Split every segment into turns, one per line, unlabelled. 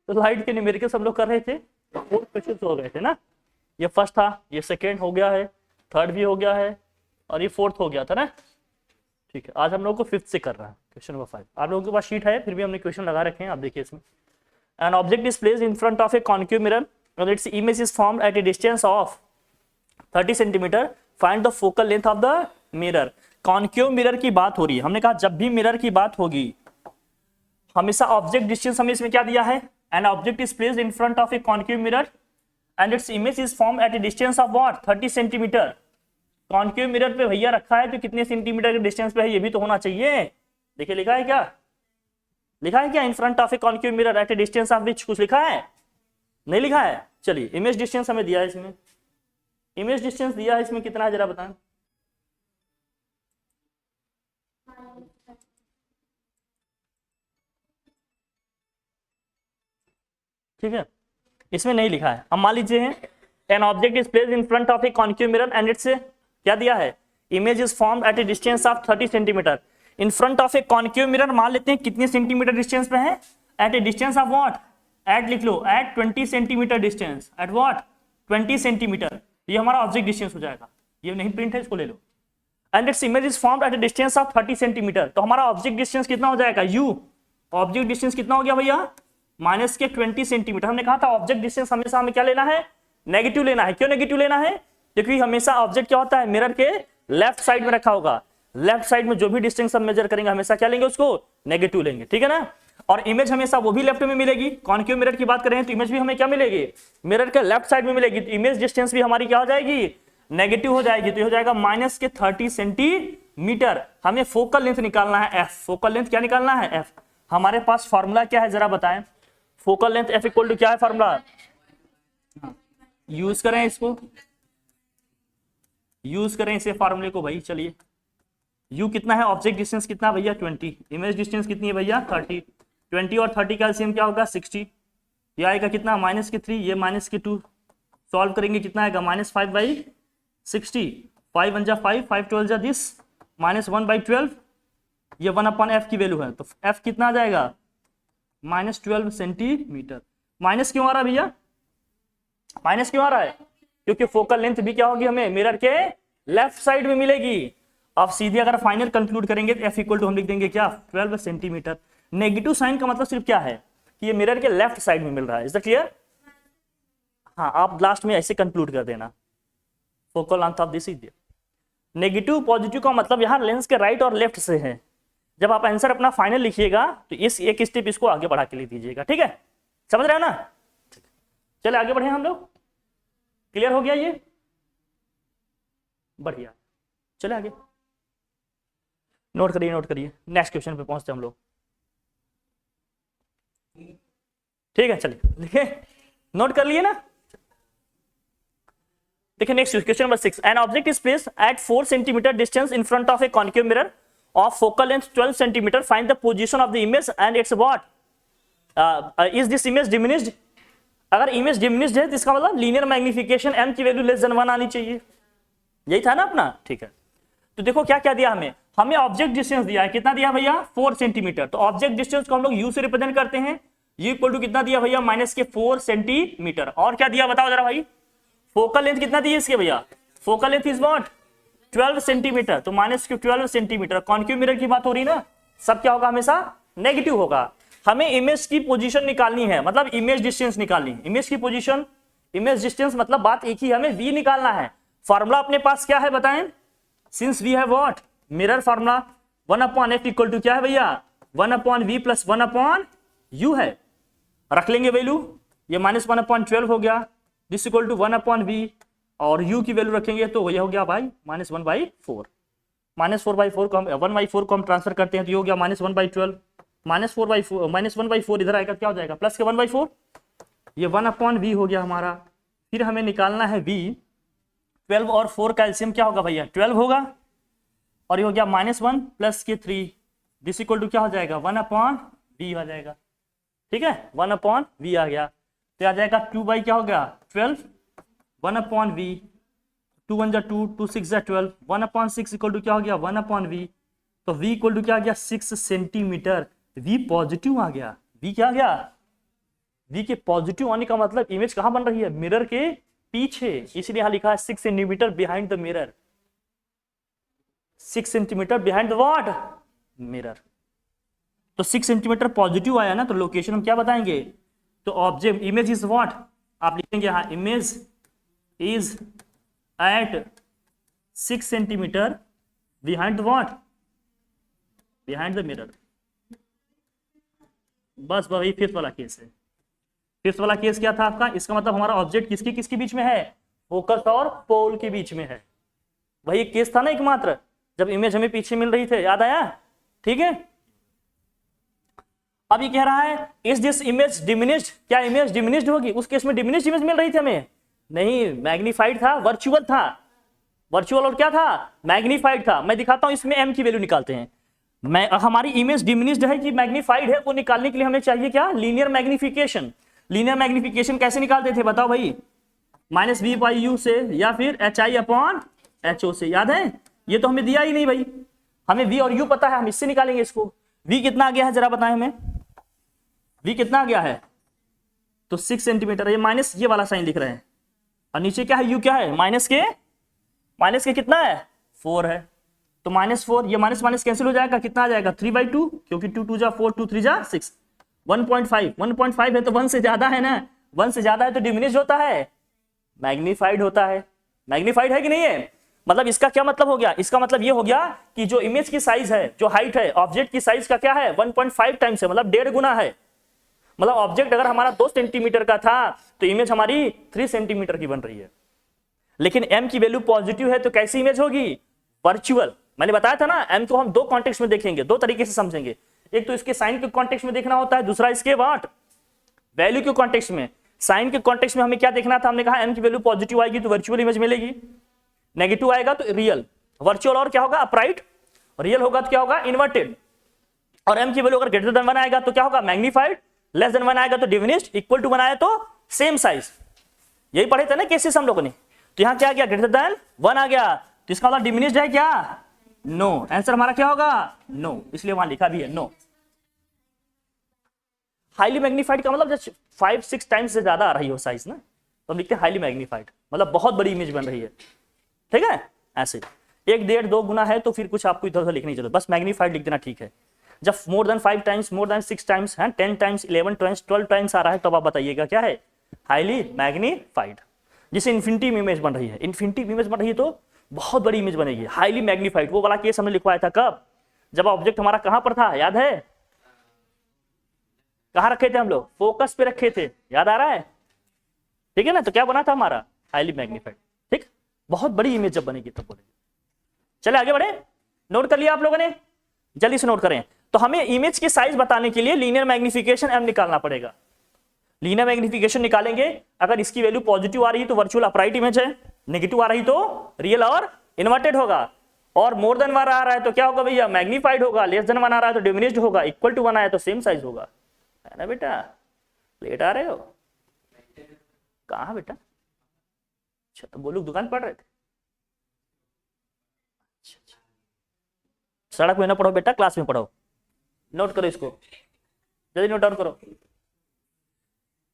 तो लाइट के न्यूमेरिकल्स हम लोग कर रहे थे, 4 क्वेश्चन हो गए थे ना। ये फर्स्ट था, ये सेकेंड हो गया है, थर्ड भी हो गया है, और ये फोर्थ हो गया था ना। ठीक है, आज हम लोग को फिफ्थ से कर रहा है, क्वेश्चन नंबर 5। आप लोगों के पास शीट है, फिर भी हमने क्वेश्चन लगा रखे हैं, आप देखिए इसमें। N object is placed in front of a concave mirror and its image is formed at a distance of 30 centimetre, find the focal length of the mirror. Concave mirror की बात हो रही है, हमने कहा जब भी मिरर की बात होगी हमेशा ऑब्जेक्ट डिस्टेंस हमें इसमें क्या दिया है, an object is placed in front of a concave mirror and it's image is form at a distance of what 30 centimetre. Concave mirror पे भैया रखा है तो कितने सेंटीमीटर के डिस्टेंस पे है, ये भी तो होना चाहिए। देखिए लिखा है क्या, लिखा है क्या, इन front of a concave mirror at a distance of which, कुछ लिखा है, नहीं लिखा है। चलिए इमेज डिस्टेंस हमें दिया है इसमें, इमेज डिस्टेंस दिया है इसमें कितना है जरा बताएं। ठीक है, इसमें नहीं लिखा है। अब मान लीजिए an object is placed in front of a concave mirror and it's क्या दिया है, image is formed at a distance of 30 centimetre. In front of a concave mirror मान लेते हैं कितने सेंटीमीटर डिस्टेंस पे है, at a distance of what, at लिख लो, at 20 centimetre distance, at what 20 centimetre. ये हमारा ऑब्जेक्ट डिस्टेंस हो जाएगा, ये नहीं प्रिंट है, इसको ले लो। And it's image is formed at a distance of 30 centimetre. तो हमारा ऑब्जेक्ट डिस्टेंस कितना हो जाएगा, यू, ऑब्जेक्ट डिस्टेंस कितना हो गया भैया, माइनस के 20 सेंटीमीटर। हमने कहा था ऑब्जेक्ट डिस्टेंस हमेशा हमें क्या लेना है, नेगेटिव लेना है। क्यों नेगेटिव लेना है, क्योंकि हमेशा ऑब्जेक्ट क्या होता है, मिरर के लेफ्ट साइड में रखा होगा, लेफ्ट साइड में जो भी डिस्टेंस हम मेजर करेंगे हमेशा क्या लेंगे, उसको नेगेटिव लेंगे, ठीक है ना। और इमेज हमेशा वो भी लेफ्ट में मिलेगी। कॉन्केव मिरर की बात करें तो इमेज भी हमें क्या मिलेगी, मिरर के लेफ्ट साइड में मिलेगी, तो इमेज डिस्टेंस भी हमारी क्या हो जाएगी, नेगेटिव हो जाएगी। तो ये हो जाएगा माइनस के 30 सेंटीमीटर। हमें फोकल लेंथ निकालना है एफ, फोकल लेंथ क्या निकालना है एफ। हमारे पास फॉर्मूला क्या है जरा बताएं, focal length F equal to क्या है फॉर्मूला, यूज करें इसको, यूज करें इसे फॉर्मूले को भाई। चलिए यू कितना है, ऑब्जेक्ट डिस्टेंस कितना भैया 20, इमेज डिस्टेंस कितनी है भैया 30, 20 और 30 का एलसीएम क्या होगा 60। ये आएगा कितना माइनस के 3, ये माइनस के 2, सॉल्व करेंगे कितना आएगा -5/60, 5 1 जा 5, 5 12 जा दिस, -1/12, ये 1/f की वैल्यू है। तो f कितना आ जाएगा -12 सेंटीमीटर। माइनस क्यों आ रहा है भैया, माइनस क्यों आ रहा है, क्योंकि फोकल लेंथ भी क्या होगी हमें मिरर के लेफ्ट साइड में मिलेगी। अब सीधे अगर फाइनल कंक्लूड करेंगे तो f इक्वल टू हम लिख देंगे क्या 12 सेंटीमीटर। नेगेटिव साइन का मतलब सिर्फ क्या है कि ये मिरर के लेफ्ट साइड में मिल रहा है, इज दैट क्लियर। हाँ, आप लास्ट में ऐसे कंक्लूड कर देना, focal length of this is negative. Positive का मतलब यहाँ लेंस के राइट और लेफ्ट से है। जब आप आंसर अपना फाइनल लिखिएगा तो इस एक स्टेप इसको आगे बढ़ा के लिख दीजिएगा, ठीक है, समझ रहे हो ना। चले आगे बढ़े हम लोग, क्लियर हो गया ये, बढ़िया। चले आगे, नोट करिए नोट करिए, नेक्स्ट क्वेश्चन पे पहुंचते हम लोग, ठीक है। चलिए देखिए, नोट कर लिए ना। देखिए next question number 6, N object is placed eight 4 centimetre distance in front of a concave mirror of focal length 12 centimeter, find the position of the image and its what, is this image diminished। अगर image diminished है तो इसका मतलब linear magnification m की value << 1 आनी चाहिए, यही था ना अपना, ठीक है। तो देखो क्या क्या दिया हमें, हमें ऑब्जेक्ट डिस्टेंस दिया है, कितना दिया भैया 4 सेंटीमीटर। तो ऑब्जेक्ट डिस्टेंस को हम लोग u से रिप्रेजेंट करते हैं, u इक्वल टू कितना दिया भैया -4 सेंटीमीटर। और क्या दिया बताओ जरा भाई, फोकल लेंथ कितना दी इसके भैया, focal length is what 12 centimetre, तो -12 सेंटीमीटर। कॉन्केव मिरर की बात हो रही ना, सब क्या होगा हमेशा नेगेटिव होगा। हमें इमेज की पोजीशन निकालनी है, मतलब इमेज डिस्टेंस निकालनी है। इमेज की पोजीशन, इमेज डिस्टेंस मतलब बात एक ही, हमें v निकालना है। फार्मूला अपने पास क्या है बताएं, since we have what mirror formula 1/f equal to क्या है भैया 1/v प्लस 1/u है। रख लेंगे वैल्यू, ये -1/12 हो गया, दिस इक्वल टू 1/v, और u की वैल्यू रखेंगे तो ये हो गया भाई -1/4। -4/4 को हम 1/4 को हम ट्रांसफर करते हैं तो ये हो गया -1/12, -1/4 इधर आएगा क्या हो जाएगा प्लस के 1/4, ये 1/v हो गया हमारा। फिर हमें निकालना है v, 12 और 4 का एलसीएम क्या होगा भैया 12 होगा, और ये हो गया -1 प्लस के 3, दिस इक्वल टू क्या हो जाएगा 1/v आ जाएगा, ठीक है 1/v आ गया। तो आ जाएगा 2 क्या हो गया 12, 1/v, 2 1 जा 2, 2 6 जा 12, 1/6 इक्वल टू क्या हो गया 1/v। तो v इक्वल टू क्या आ गया 6 सेंटीमीटर, v पॉजिटिव आ गया, v क्या आ गया V के पॉजिटिव आने का मतलब इमेज कहां बन रही है, मिरर के पीछे, इसलिए यहां लिखा है 6 centimetre behind the mirror, 6 centimetre behind the what, mirror. तो 6 सेंटीमीटर पॉजिटिव आया ना, तो लोकेशन हम क्या बताएंगे, तो ऑब्जेक्ट इमेज इज व्हाट, आप लिखेंगे हाँ, image is at 6 centimetre behind the what, behind the mirror. बस वही फिफ्थ वाला केस है। फिफ्थ वाला केस क्या था आपका, इसका मतलब हमारा ऑब्जेक्ट किसके किसके बीच में है, फोकस और पोल के बीच में है। वही केस था ना एकमात्र, जब इमेज हमें पीछे मिल रही थे, याद आया, ठीक है। अब ये कह रहा है इज दिस इमेज डिमिनिश्ड, क्या इमेज डिमिनिश्ड होगी, उस केस में डिमिनिश्ड इमेज मिल रही थी हमें, नहीं, मैग्नीफाइड था, वर्चुअल था, वर्चुअल और क्या था, मैग्नीफाइड था। मैं दिखाता हूं, इसमें m की वैल्यू निकालते हैं। हमारी इमेज डिमिनिश्ड है कि मैग्नीफाइड है, वो निकालने के लिए हमें चाहिए क्या, लीनियर मैग्निफिकेशन। लीनियर मैग्निफिकेशन कैसे निकालते थे बताओ भाई, -v/u से या फिर hi/ho से, याद है, ये तो हमें दिया ही नहीं भाई, हमें v और u पता है, हम इससे निकालेंगे इसको। v कितना आ गया है जरा बताएं हमें, v कितना आ गया है, तो 6 सेंटीमीटर, ये माइनस ये वाला साइन लिख रहे हैं, और नीचे क्या है, u क्या है, माइनस के कितना है, 4 है, तो -4, ये माइनस माइनस कैंसिल हो जाएगा, कितना आ जाएगा, 3/2, क्योंकि 2 2 जा 4, 2 3 जा 6, 1.5 है तो 1 से ज्यादा है ना, 1 से ज्यादा है तो डिमिनिश होता है, मैग्नीफाइड होता है, मैग्नीफाइड है कि नहीं है। मतलब इसका क्या मतलब हो गया, इसका मतलब ये हो गया कि जो इमेज की साइज है, जो हाइट है ऑब्जेक्ट की साइज का क्या है, 1.5 टाइम्स है, मतलब 1.5 गुना है। मतलब ऑब्जेक्ट अगर हमारा 2 सेंटीमीटर का था तो इमेज हमारी 3 सेंटीमीटर की बन रही है। लेकिन m की वैल्यू पॉजिटिव है तो कैसी इमेज होगी, वर्चुअल। मैंने बताया था ना, m को हम 2 कॉन्टेक्स्ट में देखेंगे, 2 तरीके से समझेंगे, एक तो इसके साइन के कॉन्टेक्स्ट में देखना होता है, दूसरा इसके व्हाट, वैल्यू के कॉन्टेक्स्ट में। साइन के कॉन्टेक्स्ट में हमें क्या देखना था, हमने कहा m की वैल्यू पॉजिटिव आएगी तो वर्चुअल इमेज मिलेगी, नेगेटिव आएगा तो रियल। वर्चुअल और क्या होगा, अपराइट, रियल होगा तो क्या होगा, इन्वर्टेड। और m की वैल्यू अगर ग्रेटर देन 1 आएगा तो क्या होगा, मैग्नीफाइड, लेस देन 1 आएगा तो डिमिनिश्ड, इक्वल टू 1 आया तो सेम साइज। यही पढ़े थे ना केसेस हम लोगों ने। तो यहां क्या आ गया, ग्रेटर देन 1 आ गया, तो इसका मतलब डिमिनिश्ड है क्या, नो। आंसर हमारा क्या होगा, नो, इसलिए वहां लिखा भी है नो। हाईली मैग्नीफाइड का मतलब जब 5-6 टाइम्स से ज्यादा आ रही हो साइज ना, तो हम लिखते हैं हाईली मैग्नीफाइड, मतलब बहुत बड़ी इमेज बन रही है, ठीक है। ऐसे 1, 1.5, 2 गुना है तो फिर कुछ आपको इधर उधर लिखने की जरूरत, बस मैग्नीफाइड लिख देना, ठीक है। जब more than 5 times, more than 6 times है, 10 टाइम्स, 11 टाइम्स, 12 टाइम्स आ रहा है, तब आप बताइएगा क्या है, हाईली मैग्नीफाइड। जिसे इन्फिनिटी इमेज बन रही है, इन्फिनिटी इमेज बन रही है तो बहुत बड़ी इमेज बनेगी, हाईली मैग्नीफाइड। वो वाला केस हमने लिखवाया था कब, जब ऑब्जेक्ट हमारा कहां पर था, याद है, कहां रखे थे हम लोग, फोकस पे रखे थे, याद आ रहा है, ठीक है ना। तो क्या बना था हमारा, हाईली मैग्नीफाइड, ठीक। बहुत बड़ी इमेज जब बनेगी तब बोलेंगे। चले आगे बढ़े, नोट कर लिया आप लोगों ने, जल्दी से नोट करें। तो हमें इमेज की साइज बताने के लिए लीनियर मैग्निफिकेशन m निकालना पड़ेगा। लीनियर मैग्निफिकेशन निकालेंगे, अगर इसकी वैल्यू पॉजिटिव आ रही तो वर्चुअल अपराइट इमेज है, नेगेटिव आ रही तो रियल और इन्वर्टेड होगा, और मोर देन 1 आ रहा है तो क्या होगा भैया, मैग्नीफाइड होगा, लेस देन 1 आ रहा है तो डिमिनिश्ड होगा, इक्वल टू 1 आया तो सेम साइज होगा, है ना बेटा। लेट आ रहे हो, कहां बेटा, अच्छा तो बोलू दुकान पढ़ रहे थे, अच्छा, सड़क में ना पढ़ो बेटा, क्लास में पढ़ो। नोट करो इसको, जल्दी नोट डाउन करो,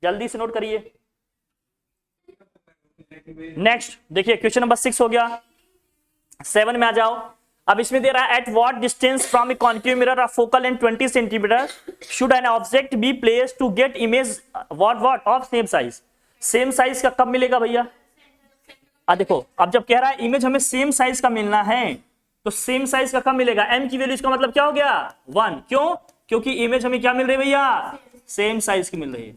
जल्दी से नोट करिए। नेक्स्ट देखिए, क्वेश्चन नंबर 6 हो गया, 7 में आ जाओ। अब इसमें दे रहा है, at what distance from a concave mirror of focal length 20 centimetre should an object be placed to get image what of same size. Same size का कब मिलेगा भैया, देखो, अब जब कह रहा है इमेज हमें सेम साइज का मिलना है, तो सेम साइज का कब मिलेगा, m की वैल्यू, इसका मतलब क्या हो गया, 1। क्यों, क्योंकि इमेज हमें क्या मिल रही है भैया, सेम साइज की मिल रही है।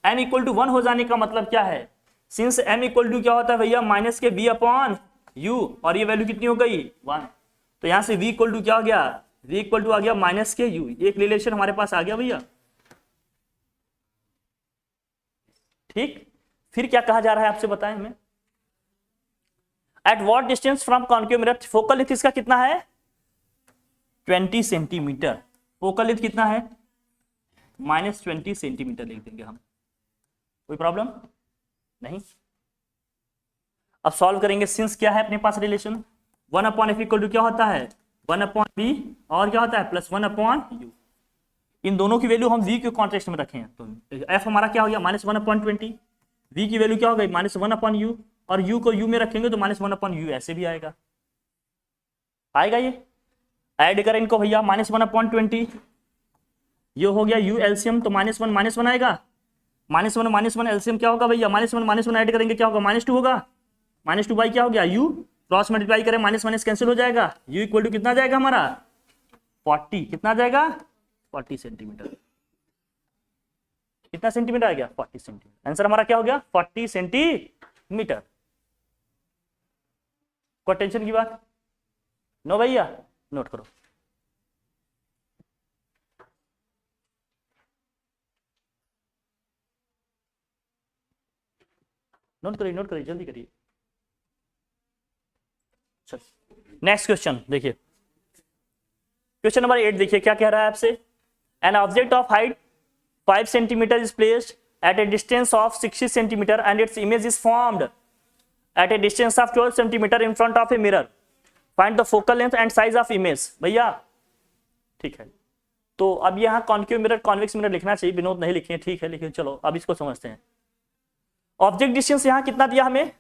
n इक्वल टू 1 हो जाने का मतलब क्या है, सिंस m इक्वल टू क्या होता है भैया, माइनस के v/u, और ये वैल्यू कितनी हो गई, 1। तो यहां से v इक्वल टू क्या हो गया, v इक्वल टू आ गया माइनस के u, एक रिलेशन हमारे पास आ गया भैया, ठीक। फिर क्या कहा जा रहा है आपसे बताएं हमें, eight what distance from concave mirror, focal length इसका कितना है, 20 सेंटीमीटर, फोकल लेंथ कितना है, -20 सेंटीमीटर लिख देंगे हम, कोई प्रॉब्लम नहीं। अब सॉल्व करेंगे, सिंस क्या है अपने पास रिलेशन, 1/f इक्वल टू क्या होता है, 1/b, और क्या होता है, +1/u। इन दोनों की वैल्यू हम v के कॉन्टेक्स्ट में रखें तो f हमारा क्या हो गया -1/20, v की वैल्यू क्या हो गई -1/u, और u को u में रखेंगे तो -1/u ऐसे भी आएगा ये ऐड करें इनको भैया -1/20, ये हो गया u एलसीएम तो -1 आएगा, -1 एलसीएम क्या होगा भैया -1 ऐड करेंगे क्या होगा -2 होगा, -2 क्या हो गया u, क्रॉस मल्टीप्लाई करें -1 कैंसिल हो जाएगा, u इक्वल टू कितना जाएगा हमारा 40, कितना जाएगा 40 सेंटीमीटर, कितना सेंटीमीटर आ गया 40 सेंटीमीटर, आंसर हमारा क्या हो गया 40 सेंटीमीटर। कोई टेंशन की बात नो भैया, नोट करो। नोट करिए जल्दी करिए। नेक्स्ट क्वेश्चन देखिए, क्वेश्चन नंबर 8 देखिए क्या कह रहा है आपसे। N object of height 5 centimetre is placed eight a distance of 60 centimetre and it's image is formed at a distance of 12 centimetre in front of a mirror, find the focal length and size of image. भैया ठीक है, तो अब यहाँ concave mirror convex mirror लिखना चाहिए, विनोद नहीं लिखे ठीक है, लेकिन चलो अब इसको समझते हैं। ऑब्जेक्ट डिस्टेंस यहाँ कितना दिया हमें,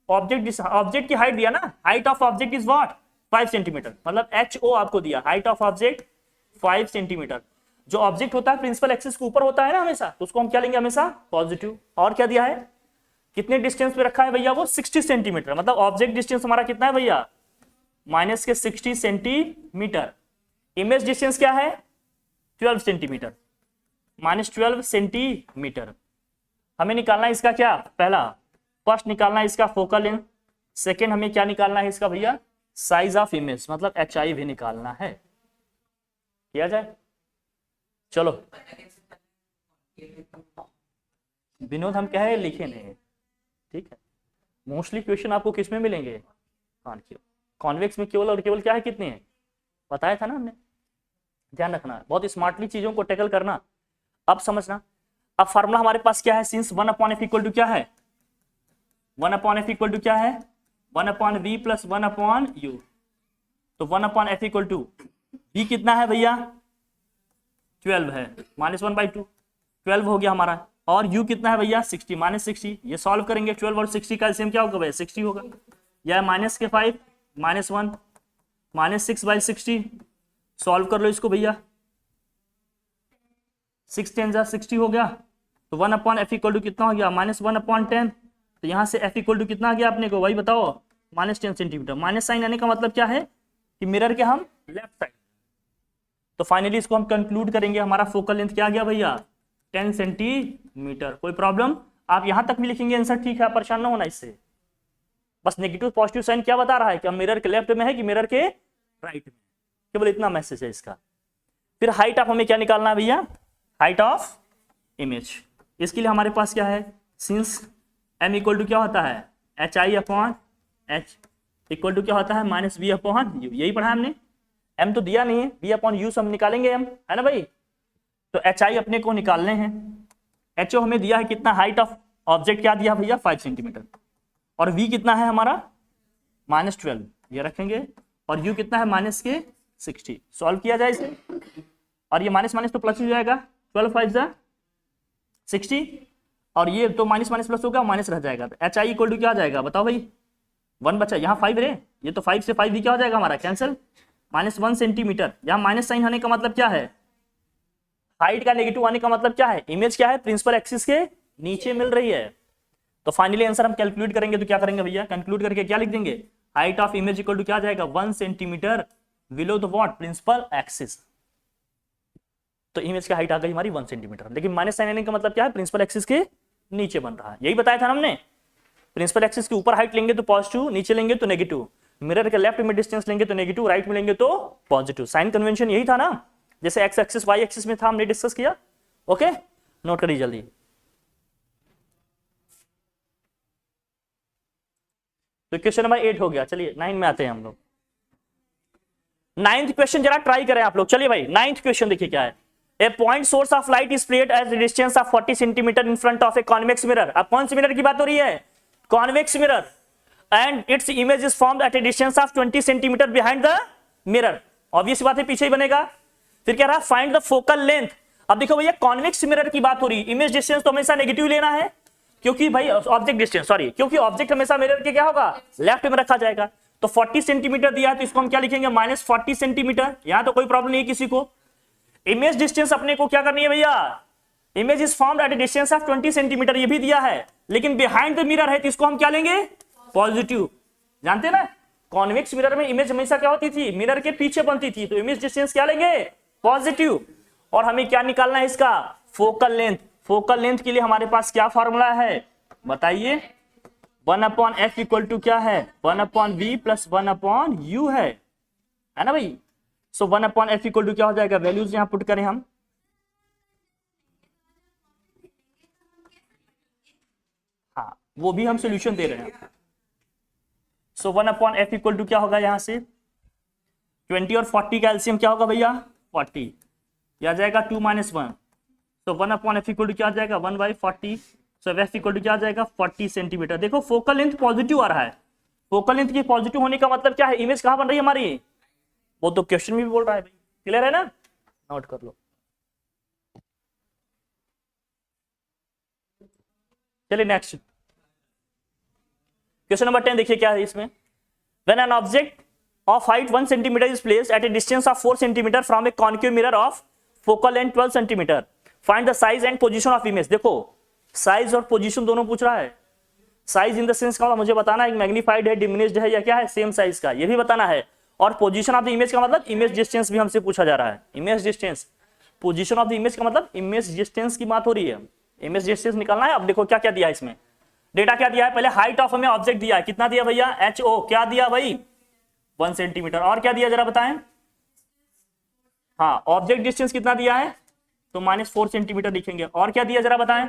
ऑब्जेक्ट की हाइट दिया ना, height of object is what 5 centimetre, मतलब HO आपको दिया, हाइट ऑफ ऑब्जेक्ट 5 सेंटीमीटर। जो ऑब्जेक्ट होता है प्रिंसिपल एक्सिस के ऊपर होता है ना हमेशा, तो उसको हम क्या लेंगे हमेशा पॉजिटिव। और क्या दिया है, कितने डिस्टेंस पे रखा है भैया वो 60 सेंटीमीटर, मतलब ऑब्जेक्ट डिस्टेंस हमारा कितना है भैया -60 सेंटीमीटर। इमेज डिस्टेंस क्या है 12 सेंटीमीटर, -12 सेंटीमीटर। हमें निकालना है इसका क्या, पहला फर्स्ट निकालना है इसका फोकल लेंथ, सेकेंड हमें क्या निकालना है इसका भैया साइज ऑफ इमेज, मतलब HI भी निकालना है, किया जाए। चलो विनोद हम क्या है लिखे नहीं, ठीक है। मोस्टली क्वेश्चन आपको किस में मिलेंगे कॉन्वेक्स में, केवल और केवल क्या है कितने हैं बताया था ना हमने, ध्यान रखना, बहुत स्मार्टली चीजों को टैकल करना। अब समझना, अब फार्मूला हमारे पास क्या है, सिंस 1/f इक्वल टू क्या है 1/f इक्वल टू क्या है 1/v प्लस 1/u, तो 1/f इक्वल टू v कितना है भैया 12 है, -1/2 12 हो गया हमारा, और u कितना है भैया 60 -60, ये सॉल्व करेंगे 12 और 60 का एलसीएम क्या होगा भैया 60 होगा, या -5 -1 -6/60, सॉल्व कर लो इसको भैया, 6 10 जा 60 हो गया, तो 1/f इक्वल टू कितना हो गया -1/10, तो यहाँ से f इक्वल टू कितना आ गया अपने को वही बताओ -10 सेंटीमीटर। माइनस साइन आने का मतलब क्या है कि मिरर के हम लेफ्ट साइड, तो फाइनली इसको हम कंक्लूड करेंगे, हमारा फोकल लेंथ क्या आ गया भैया 10 सेंटीमीटर। कोई प्रॉब्लम, आप यहां तक भी लिखेंगे आंसर ठीक है, परेशान ना होना इससे, बस नेगेटिव पॉजिटिव साइन क्या बता रहा है कि हम मिरर के लेफ्ट में है कि मिरर के राइट में, केवल इतना मैसेज है इसका। फिर हाइट ऑफ हमें क्या निकालना है भैया, हाइट ऑफ इमेज, इसके लिए हमारे पास क्या है, सिंस m इक्वल टू क्या होता है HI/H इक्वल टू क्या होता है -V/U, यही पढ़ा हमने, m तो दिया नहीं है, V/U से हम निकालेंगे m, है ना भाई। तो HI अपने को निकालने हैं, HO हमें दिया है कितना, हाइट ऑफ ऑब्जेक्ट क्या दिया भैया 5 सेंटीमीटर, और V कितना है हमारा -12 ये रखेंगे, और U कितना है -60, सॉल्व किया जाए इसे, और ये माइनस तो प्लस हो जाएगा, 12 5 जा 60, और ये तो माइनस प्लस होगा, माइनस रह जाएगा, तो HI इक्वल टू क्या आ जाएगा बताओ भाई 1 बचा, यहाँ 5 रे, ये तो 5 से 5 भी क्या हो जाएगा हमारा कैंसिल, -1 सेंटीमीटर। यहाँ माइनस साइन आने का मतलब क्या है, हाइट का नेगेटिव आने का मतलब क्या है, इमेज क्या है प्रिंसिपल एक्सिस के नीचे मिल रही है, तो फाइनली आंसर हम कैलकुलेट करेंगे, तो क्या करेंगे भैया कंक्लूड करके क्या लिख देंगे, height of image equal to क्या आ जाएगा 1 centimetre below the what principal axis, तो इमेज की हाइट आ गई हमारी 1 सेंटीमीटर, लेकिन माइनस साइन आने का मतलब क्या है प्रिंसिपल एक्सिस के नीचे बन रहा है, यही बताया था हमने, प्रिंसिपल एक्सिस के ऊपर हाइट लेंगे तो पॉजिटिव, नीचे लेंगे तो नेगेटिव, मिरर के लेफ्ट में डिस्टेंस लेंगे तो नेगेटिव, राइट में लेंगे तो पॉजिटिव, साइन कन्वेंशन यही था ना, जैसे एक्स एक्सिस वाई एक्सिस में था, हमने डिस्कस किया। ओके नोट करिए जल्दी। तो क्वेश्चन नंबर 8 हो गया, चलिए 9 में आते हैं हम लोग। 9th क्वेश्चन जरा ट्राई करें आप लोग, चलिए भाई 9th क्वेश्चन देखिए क्या है, a point source of light is placed at distance of 40 centimetre in front of a convex mirror. अब कौन सी मिरर की बात हो रही है, convex mirror, and it's image is formed at a distance of 20 centimetre behind the mirror, obvious बात है पीछे ही बनेगा, फिर कह रहा है फाइंड द फोकल लेंथ। अब देखो भैया कॉन्वेक्स मिरर की बात हो रही है, इमेज डिस्टेंस तो हमेशा नेगेटिव लेना है, क्योंकि भाई ऑब्जेक्ट डिस्टेंस सॉरी, क्योंकि ऑब्जेक्ट हमेशा मिरर के क्या होगा, लेफ्ट में रखा जाएगा। तो 40 सेंटीमीटर दिया है तो इसको हम क्या लिखेंगे, -40 सेंटीमीटर। यहां तो कोई प्रॉब्लम नहीं है किसी को। इमेज डिस्टेंस अपने को क्या करनी है भैया, image is formed at a distance of 20 centimetre, ये भी दिया है, लेकिन बिहाइंड द मिरर है तो इसको हम क्या लेंगे, पॉजिटिव। जानते हैं ना कॉन्वेक्स मिरर में इमेज हमेशा क्या होती थी, मिरर के पीछे बनती थी, तो इमेज डिस्टेंस क्या लेंगे, पॉजिटिव। और हमें क्या निकालना है इसका, फोकल लेंथ। फोकल लेंथ के लिए हमारे पास क्या फॉर्मूला है बताइए, 1/f इक्वल टू क्या है, 1/v प्लस 1/u है ना भाई। सो 1/f इक्वल टू क्या हो जाएगा, वैल्यूज यहां पुट करें हम, हाँ वो भी हम सोल्यूशन दे रहे हैं। सो 1/f इक्वल टू क्या होगा, यहां से 20 और 40 का एलसीएम क्या होगा भैया, 40, यह आ जाएगा 2 - 1। तो 1/f इक्वल टू क्या आ जाएगा, 1/40। सो f इक्वल टू क्या आ जाएगा, 40 सेंटीमीटर। देखो फोकल लेंथ पॉजिटिव आ रहा है, फोकल लेंथ की पॉजिटिव होने का मतलब क्या है, इमेज कहां बन रही है हमारी, वो तो क्वेश्चन में भी बोल रहा है भाई, क्लियर है ना, नोट कर लो। चलिए नेक्स्ट क्वेश्चन नंबर 10 देखिए क्या है इसमें। When an object of height 1 centimetre is placed eight a distance of 4 centimetre from a concave mirror of focal length 12 centimetre, find the size and position of image. देखो size और position दोनों पूछ रहा है। साइज इन द सेंस का मुझे बताना है मैग्नीफाइड है, डिमिनिश्ड है या क्या है, सेम साइज का, ये भी बताना है। और पोजीशन ऑफ द इमेज का मतलब इमेज डिस्टेंस भी हमसे पूछा जा रहा है, image distance. Position of the image का मतलब इमेज डिस्टेंस की बात हो रही है, इमेज डिस्टेंस निकालना है। अब देखो क्या क्या दिया है इसमें, डेटा क्या दिया है, पहले हाइट ऑफ हमें ऑब्जेक्ट दिया है, कितना दिया भैया, HO क्या दिया भाई, 1 सेंटीमीटर। और क्या दिया जरा बताएं, हाँ ऑब्जेक्ट डिस्टेंस कितना दिया है, तो -4 सेंटीमीटर लिखेंगे। और क्या दिया जरा बताएं,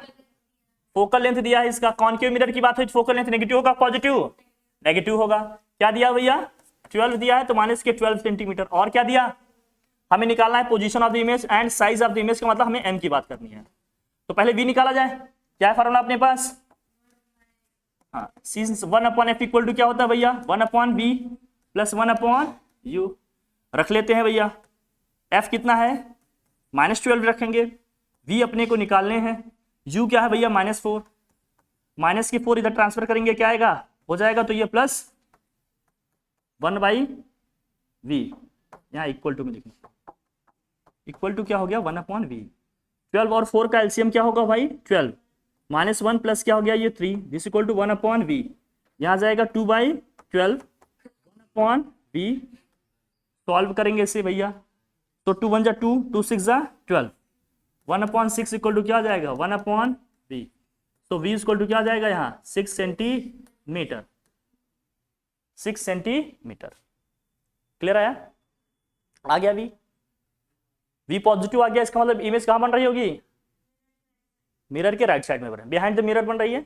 फोकल लेंथ दिया है इसका, कॉन्केव मिरर की बात हुई, फोकल लेंथ नेगेटिव होगा पॉजिटिव, नेगेटिव होगा। क्या दिया भैया, 12 दिया है तो -12 सेंटीमीटर। और क्या दिया, हमें निकालना है position of the image and size of the image का मतलब हमें m की बात करनी है। तो पहले v निकाला जाए, क्या है फॉर्मूला अपने पास, हाँ 1/f इक्वल टू क्या होता है भैया, 1/v प्लस 1/u। रख लेते हैं भैया, f कितना है, -12 रखेंगे, v अपने को निकालने हैं, u क्या है भैया -4, माइनस के 4 इधर ट्रांसफर करेंगे क्या आएगा, हो जाएगा तो ये प्लस 1/v, यहाँ इक्वल टू में लिखेंगे, इक्वल टू क्या हो गया 1/v। 12 और 4 का एलसीएम क्या होगा भाई 12, -1 प्लस क्या हो गया ये 3, दिस इक्वल टू 1/v। यहाँ जाएगा 2/12 1/v, सॉल्व करेंगे इसे भैया, तो 2 1 जा 2, 2 6 जा 12, 1/6 इक्वल टू क्या आ जाएगा 1/v। तो v इक्वल टू क्या आ जाएगा यहाँ 6 सेंटीमीटर, 6 सेंटीमीटर। क्लियर आया, आ गया v पॉजिटिव आ गया, इसका मतलब इमेज कहां बन रही होगी, मिरर के राइट साइड में बन रही है, बिहाइंड द मिरर बन रही है,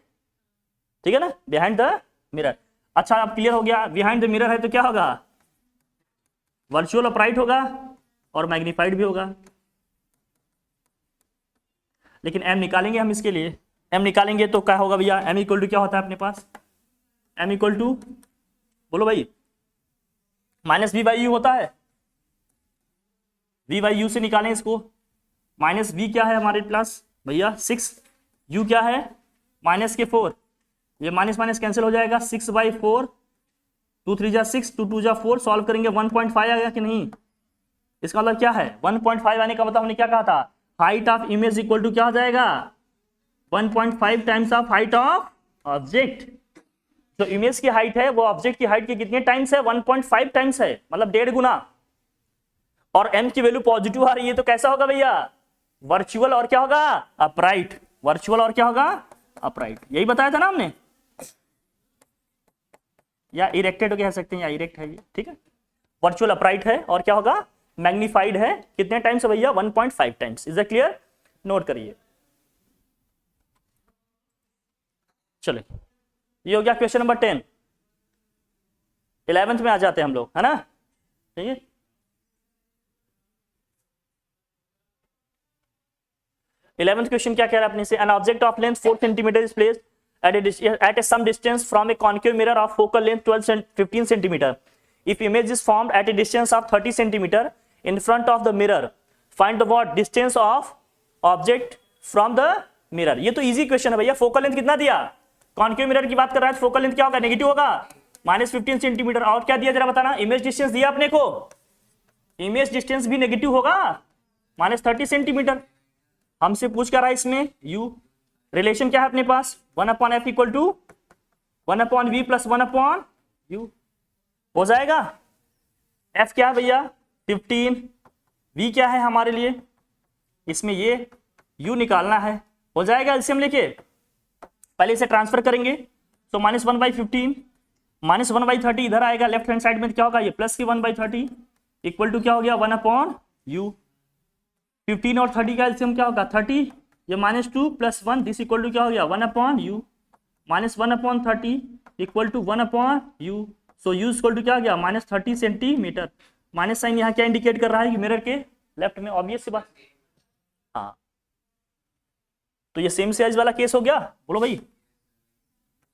ठीक है ना, बिहाइंड द मिरर। अच्छा अब क्लियर हो गया, बिहाइंड द मिरर है तो क्या होगा, वर्चुअल अपराइट होगा और मैग्नीफाइड भी होगा। लेकिन m निकालेंगे हम इसके लिए, m निकालेंगे तो क्या होगा भैया, m इक्वल टू क्या होता है अपने पास, m इक्वल टू बोलो भाई -v/u होता है, v/u से निकालें इसको, -v क्या है हमारे पास भैया 6, u क्या है -4, ये माइनस माइनस कैंसिल हो जाएगा, 6/4, 2 3 जा 6, 2 2 जा 4, सॉल्व करेंगे 1.5 आ गया कि नहीं, इसका मतलब क्या है 1.5 आने का मतलब हमने क्या कहा था, height of image equal to क्या हो जाएगा 1.5 times of height of object. जो इमेज की हाइट है वो ऑब्जेक्ट की हाइट के कितने टाइम्स है, 1.5 टाइम्स है, मतलब 1.5 गुना। और m की वैल्यू पॉजिटिव आ रही है तो कैसा होगा भैया, वर्चुअल और क्या होगा अपराइट, वर्चुअल और क्या होगा अपराइट, यही बताया था ना हमने, या इरेक्टेड कह सकते हैं या इरेक्ट है ये, ठीक है। वर्चुअल अपराइट है और क्या होगा मैग्नीफाइड है, कितने टाइम्स है भैया 1.5 times. Is that clear, note करिए। चलिए ये हो गया क्वेश्चन नंबर 10। 11th में आ जाते हैं हम लोग, है ना, ठीक है। इलेवेंथ क्वेश्चन क्या कह रहा है अपने से, N object of length 4 centimetre is placed at some distance from a concave mirror of focal length 15 centimeter. If image is formed at a distance of 30 centimeter in front of the mirror, find the what distance of object from the mirror. ये तो easy question है भैया। Focal length कितना दिया, concave mirror की बात कर रहा है, फोकल लेंथ क्या होगा, नेगेटिव होगा, -15 सेंटीमीटर। और क्या दिया जरा बताना, इमेज डिस्टेंस दिया अपने को, इमेज डिस्टेंस भी नेगेटिव होगा, -30 सेंटीमीटर। हमसे पूछ क्या रहा है इसमें, u रिलेशन क्या है अपने पास, 1/f equal to 1/v plus 1/u हो जाएगा। f क्या है भैया 15, v क्या है हमारे लिए, इसमें ये u निकालना है, हो जाएगा एलसीएम लेके। पहले इसे ट्रांसफर करेंगे, तो -1/15 -1/30 इधर आएगा, लेफ्ट हैंड साइड में क्या होगा, ये प्लस की 1/30 इक्वल टू क्या हो गया 1/u। 15 और 30 का एलसीएम क्या होगा 30, ये -2 + 1 दिस इक्वल टू क्या हो गया 1/u, -1/30 equal to 1/u। So u equal to क्या हो गया -30 सेंटीमीटर। माइनस साइन यहाँ क्या इंडिकेट कर रहा है कि मिरर के लेफ्ट में, ऑब्वियस सी बात। हाँ तो ये सेम साइज वाला केस हो गया, बोलो भाई।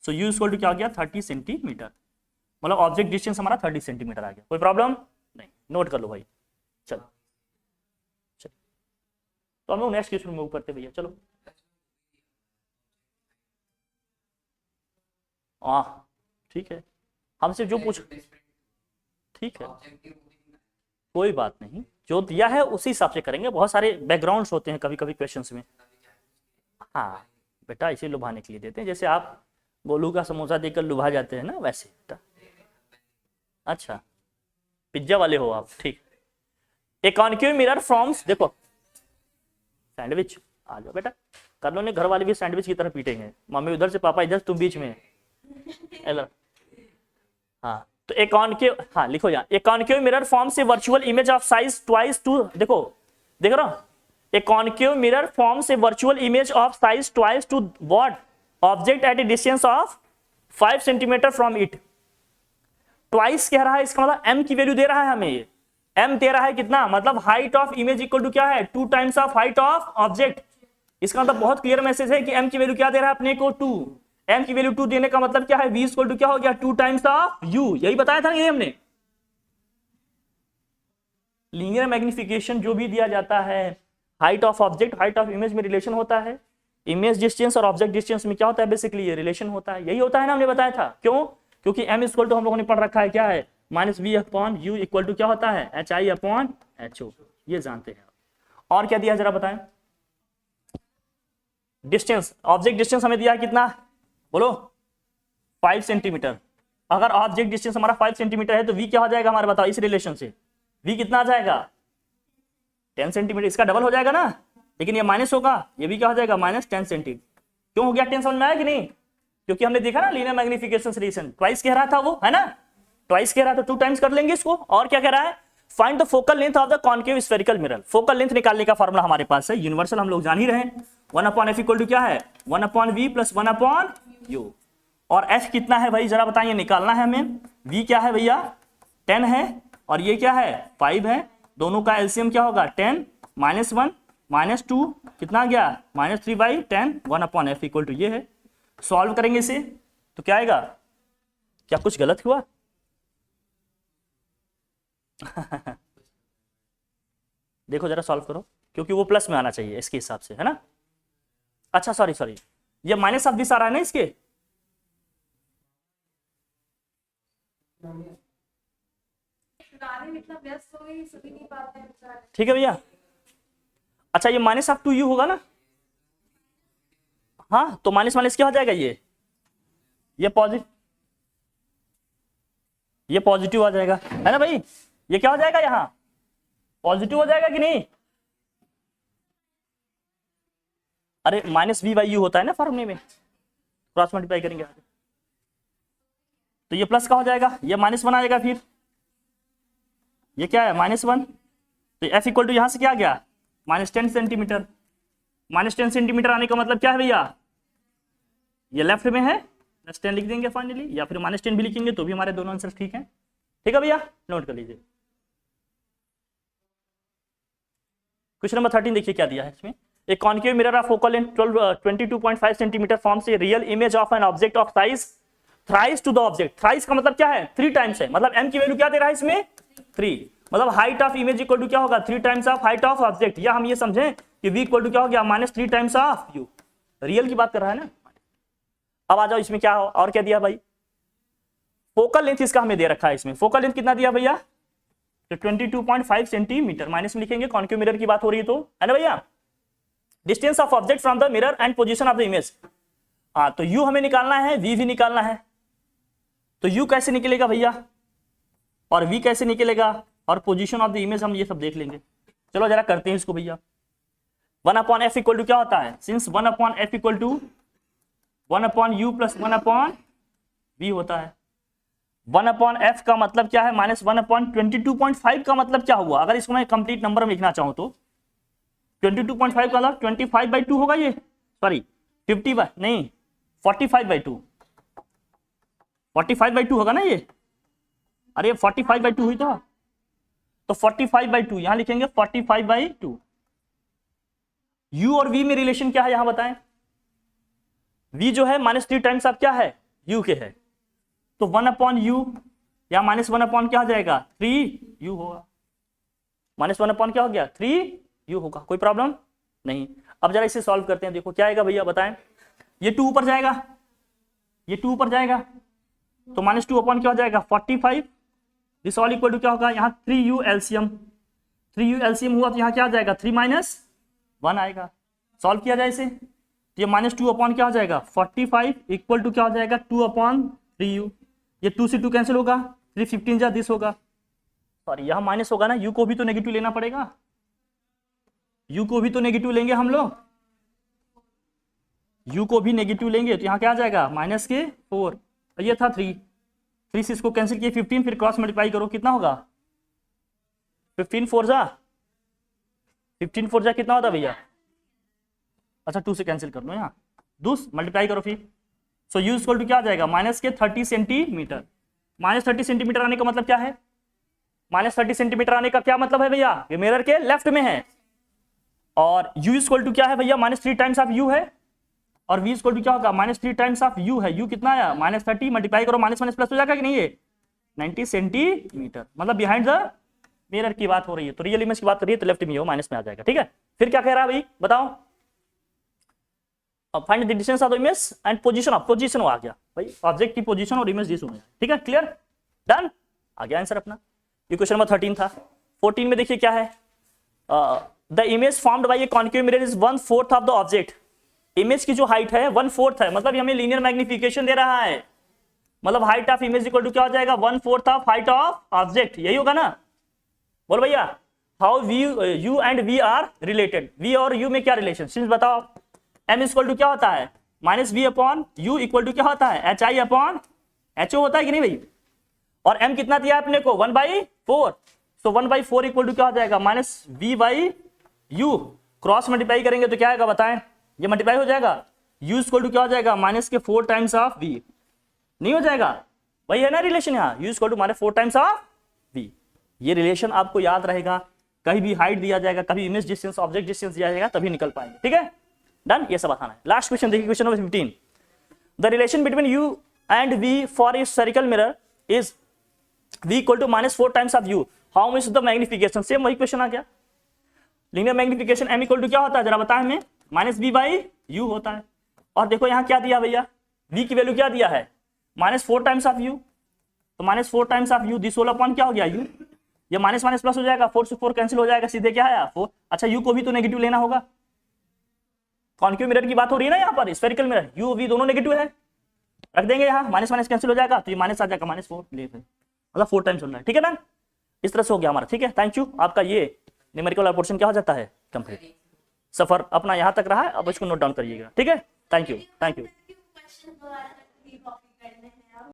सो u इक्वल टू क्या हो गया 30 सेंटीमीटर, मतलब ऑब्जेक्ट डिस्टेंस हमारा 30 सेंटीमीटर आ गया। कोई प्रॉब्लम नहीं, नोट कर लो भाई। चलो चलो तो हम लोग नेक्स्ट क्वेश्चन मूव करते भैया। चलो हाँ ठीक है, हमसे जो पूछ, ठीक है कोई बात नहीं, जो दिया है उसी हिसाब से करेंगे। बहुत सारे बैकग्राउंड्स होते हैं कभी कभी क्वेश्चंस में। हाँ बेटा इसे लुभाने के लिए देते हैं, जैसे आप गोलू का समोसा देकर लुभा जाते हैं ना, वैसे बेटा। अच्छा पिज्जा वाले हो आप, ठीक। ए कॉन्केव मिरर फॉर्म्स, देखो सैंडविच आ जाओ बेटा कर लो, नहीं घर वाले भी सैंडविच की तरह पीटेंगे, मम्मी उधर से पापा इधर, तुम बीच में। हाँ तो ए कॉन्केव, हाँ लिखो यहाँ, a concave mirror forms a virtual image of size twice to, देखो देख रहा हूँ, a concave mirror forms a virtual image of size twice to what object at a distance of 5 centimetre from it. Twice कह रहा है, इसका मतलब m की वैल्यू दे रहा है हमें, ये m दे रहा है कितना, मतलब height of image equal to क्या है 2 times of height of object. इसका मतलब बहुत क्लियर मैसेज है कि m की वैल्यू क्या दे रहा है अपने को 2, m की वैल्यू 2 देने का मतलब क्या है, v इक्वल टू क्या हो गया 2 टाइम्स ऑफ u। यही बताया था ये हमने। लीनियर मैग्निफिकेशन जो भी दिया जाता है, height of object height of image में रिलेशन होता है, इमेज डिस्टेंस और ऑब्जेक्ट डिस्टेंस में क्या होता है, बेसिकली ये रिलेशन होता है। यही होता है ना, हमने बताया था। क्यों, क्योंकि m इक्वल टू हम लोगों ने पढ़ रखा है क्या है, -v/u इक्वल टू क्या होता है hi/ho, ये जानते हैं। और क्या दिया जरा बताएं, डिस्टेंस, ऑब्जेक्ट डिस्टेंस हमें दिया है कितना, बोलो 5 सेंटीमीटर। अगर ऑब्जेक्ट डिस्टेंस हमारा 5 सेंटीमीटर है तो v क्या हो जाएगा हमारा, बताओ इस रिलेशन से v कितना आ जाएगा 10 सेंटीमीटर। इसका डबल हो जाएगा ना, लेकिन ये माइनस होगा, ये भी क्या हो जाएगा -10 सेंटीमीटर। क्यों हो गया 10, समझ में आया कि नहीं, क्योंकि हमने देखा ना लीनियर मैग्निफिकेशन रिलेशन, ट्वाइस कह रहा था वो, है ना, ट्वाइस कह रहा था, 2 टाइम्स कर लेंगे इसको। और क्या कह रहा है, find the focal length of the concave spherical mirror. Focal length निकालने का फॉर्मूला हमारे पास है, यूनिवर्सल हम लोग जान ही रहे हैं, 1/f इक्वल टू क्या है 1/v प्लस 1/u। और f कितना है भाई जरा बताइए, निकालना है हमें। v क्या है भैया 10 है, और ये क्या है 5 है, दोनों का एलसीएम क्या होगा 10 -1 -2 कितना गया -3/10, 1/f इक्वल टू ये है। सॉल्व करेंगे इसे तो क्या आएगा, क्या कुछ गलत हुआ देखो जरा सॉल्व करो, क्योंकि वो प्लस में आना चाहिए इसके हिसाब से, है ना। अच्छा सॉरी ये माइनस ऑफ दिस आ रहा है ना इसके, ठीक है भैया। अच्छा ये -2u होगा ना, हाँ तो माइनस माइनस क्या हो जाएगा, ये पॉजिटिव आ जाएगा, है ना भाई। ये क्या हो जाएगा, यहाँ पॉजिटिव हो जाएगा कि नहीं, अरे -v/u होता है ना फॉर्मूले में, क्रॉस मल्टीप्लाई करेंगे तो ये प्लस का हो जाएगा, ये -1 आएगा, फिर ये क्या है -1, तो f इक्वल टू यहाँ से क्या आ गया -10 सेंटीमीटर। -10 सेंटीमीटर आने का मतलब क्या है भैया, ये लेफ्ट में है, +10 लिख देंगे फाइनली, या फिर -10 भी लिखेंगे तो भी हमारे दोनों आंसर ठीक है। ठीक है भैया, नोट कर लीजिए। क्वेश्चन नंबर 13 देखिए क्या दिया है इसमें, a concave mirror of focal length 22.5 centimetre forms a real image of an object of size thrice to the object. Thrice का मतलब क्या है 3 टाइम्स है, मतलब m की वैल्यू क्या दे रहा है इसमें 3, मतलब height of image equal to क्या होगा 3 times of height of object, या हम ये समझें कि v इक्वल टू क्या हो गया -3 टाइम्स ऑफ u। रियल की बात कर रहा है ना। अब आ जाओ इसमें क्या हो और क्या दिया भाई, फोकल लेंथ इसका हमें दे रखा है, इसमें फोकल लेंथ कितना दिया भैया, तो 22.5 सेंटीमीटर, माइनस में लिखेंगे कॉन्केव मिरर की बात हो रही है तो, है ना भैया। Distance of object from the mirror and position of the image, हाँ तो u हमें निकालना है, v भी निकालना है, तो u कैसे निकलेगा भैया और v कैसे निकलेगा और पोजीशन ऑफ द इमेज हम ये सब देख लेंगे। चलो जरा करते हैं इसको भैया। 1/f इक्वल टू क्या होता है, since 1/f equal to 1/u plus 1/v होता है। 1/f का मतलब क्या है, -1/22.5 का मतलब क्या हुआ, अगर इसको मैं कंप्लीट नंबर में लिखना चाहूं तो 22.5 का मतलब 25/2 होगा, ये सॉरी 45/2 45/2 होगा ना ये, अरे 45/2 हुई तो 45/2 यहां लिखेंगे 45/2। u और v में रिलेशन क्या है यहां बताएं, v जो है -3 टाइम्स आप क्या है u के है, तो 1/u या -1 क्या हो जाएगा 3u होगा, -1 क्या हो गया 3u होगा, कोई प्रॉब्लम नहीं। अब जरा इसे सॉल्व करते हैं, देखो क्या आएगा भैया बताएं, ये 2 ऊपर जाएगा, ये 2 ऊपर जाएगा तो -2 क्या हो जाएगा 45, दिस ऑल इक्वल टू क्या होगा, यहाँ 3u एलसीएम, 3u एलसीएम हुआ तो यहाँ क्या आ जाएगा 3 - 1 आएगा। सॉल्व किया जाए इसे, ये -2 क्या हो जाएगा 45 इक्वल टू क्या हो जाएगा 2/3u, ये 2 से 2 कैंसिल होगा, 3 15 जा दिस होगा, सॉरी यहाँ माइनस होगा ना, u को भी तो नेगेटिव लेना पड़ेगा, u को भी तो नेगेटिव लेंगे हम लोग, u को भी नेगेटिव लेंगे तो यहाँ क्या आ जाएगा -4, ये था 3 से इसको कैंसिल किए 15, फिर क्रॉस मल्टीप्लाई करो कितना होगा 15 4 जा कितना होता भैया, अच्छा 2 से कैंसिल कर लो यहाँ, 2 मल्टीप्लाई करो फिर, सो u इक्वल टू क्या आ जाएगा -30 सेंटीमीटर। -30 सेंटीमीटर आने का मतलब क्या है, -30 सेंटीमीटर आने का क्या मतलब है भैया, ये मिरर के लेफ्ट में है, और u इक्वल टू क्या है भैया -3 टाइम्स ऑफ u है, और v इक्वल टू क्या होगा -3 टाइम्स ऑफ u है, u कितना आया -30 मल्टीप्लाई करो, माइनस प्लस हो जाएगा कि नहीं, ये 90 सेंटीमीटर, मतलब बिहाइंड द मिरर की बात हो रही है, तो रियल इमेज की बात कर रही है तो लेफ्ट में हो माइनस में आ जाएगा, ठीक है। फिर क्या कह रहा है भाई बताओ, अब find the distance of the image and position of, position आ गया भाई, ऑब्जेक्ट की पोजीशन और इमेज दिस हो गया, ठीक है क्लियर डन, आ गया आंसर अपना। ये क्वेश्चन नंबर 13 था। 14 में देखिए क्या है, the image formed by A concave mirror is 1/4 of the object, image की जो हाइट है 1/4 है, मतलब हमें लीनियर मैग्निफिकेशन दे रहा है, मतलब height of image equal to क्या हो जाएगा 1/4 ऑफ हाइट ऑफ ऑब्जेक्ट, यही होगा ना, बोल भैया। How u and v are related, v और u में क्या रिलेशन बताओ, m इक्वल टू क्या होता है -v/u इक्वल टू क्या होता है hi/ho होता है कि नहीं भाई, और m कितना दिया अपने को 1/4, सो 1/4 इक्वल टू क्या हो जाएगा -v/u, क्रॉस मल्टीप्लाई करेंगे तो क्या आएगा बताएं, ये मल्टीप्लाई हो जाएगा, u इक्वल टू क्या हो जाएगा -4 टाइम्स ऑफ v, नहीं हो जाएगा, वही है ना रिलेशन यहाँ, u equal to -4 times of v, ये रिलेशन आपको याद रहेगा, कहीं भी हाइट दिया जाएगा, कभी इमेज डिस्टेंस ऑब्जेक्ट डिस्टेंस दिया जाएगा तभी निकल पाएंगे, ठीक है डन, ये सब आसान है। लास्ट क्वेश्चन देखिए, question number 15, the relation between u and v for a spherical mirror is v equal to -4 times of u, how much the magnification, same वही क्वेश्चन आ गया, linear magnification m equal to क्या होता है जरा बताएं हमें, -v/u होता है, और देखो यहाँ क्या दिया भैया, v की वैल्यू क्या दिया है -4 टाइम्स ऑफ u, तो -4 times of u, this whole upon क्या हो गया u, ये माइनस प्लस हो जाएगा, 4 से 4 कैंसिल हो जाएगा, सीधे क्या है 4, अच्छा u को भी तो नेगेटिव लेना होगा, कॉन्केव मिरर की बात हो रही है ना यहाँ पर, स्फेरिकल मिरर u v दोनों नेगेटिव है, रख देंगे यहाँ, माइनस कैंसिल हो जाएगा तो ये माइनस आ जाएगा -4 ले, मतलब 4 टाइम्स होना है, ठीक है ना, इस तरह से हो गया हमारा, ठीक है थैंक यू, आपका ये न्यूमेरिकल पोर्शन क्या हो जाता है कंप्लीट, सफर अपना यहाँ तक रहा है, अब इसको नोट डाउन करिएगा, ठीक है थैंक यू।